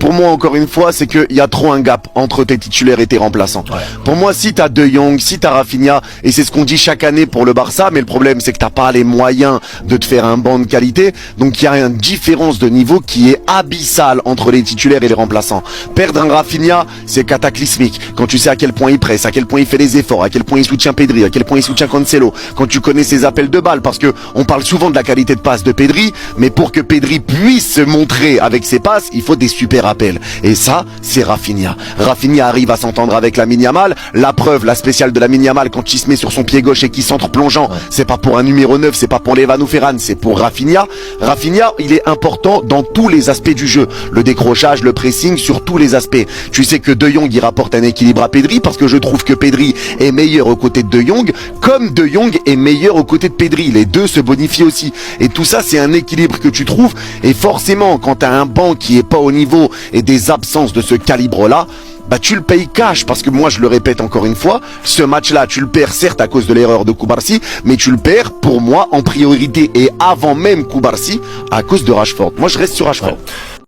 pour moi, encore une fois, c'est qu'il y a trop un gap entre tes titulaires et tes remplaçants. Ouais. Pour moi, si t'as De Jong, si t'as Rafinha, et c'est ce qu'on dit chaque année pour le Barça, mais le problème, c'est que t'as pas les moyens de te faire un banc de qualité. Donc, il y a une différence de niveau qui est abyssale entre les titulaires et les remplaçants. Perdre un Rafinha, c'est cataclysmique. Quand tu sais à quel point il presse, à quel point il fait les efforts, à quel point il soutient Pedri, à quel point il soutient Cancelo, quand tu connais ses appels de balles, parce que on parle souvent de la qualité de passe de Pedri, mais pour que Pedri puisse se montrer avec ses passes, il faut des super appels. Et ça, c'est Rafinha. Rafinha arrive à s'entendre avec Lamine Yamal. La preuve, la spéciale de Lamine Yamal, quand il se met sur son pied gauche et qu'il centre plongeant, c'est pas pour un numéro 9, c'est pas pour Levano Ferran, c'est pour Rafinha. Rafinha, il est important dans tous les aspects du jeu. Le décrochage, le pressing, sur tous les aspects. Tu sais que De Jong, il rapporte un équilibre à Pedri, parce que je trouve que Pedri est meilleur aux côtés de De Jong, comme De Jong est meilleur aux côtés de Pedri. Les deux se bonifient aussi. Et tout ça, c'est un équilibre que tu trouves. Et forcément, quand tu as un banc qui est pas au niveau et des absences de ce calibre-là, bah tu le payes cash, parce que moi je le répète encore une fois, ce match-là tu le perds certes à cause de l'erreur de Koubarsi, mais tu le perds pour moi en priorité et avant même Koubarsi à cause de Rashford. Moi je reste sur Rashford. Ouais.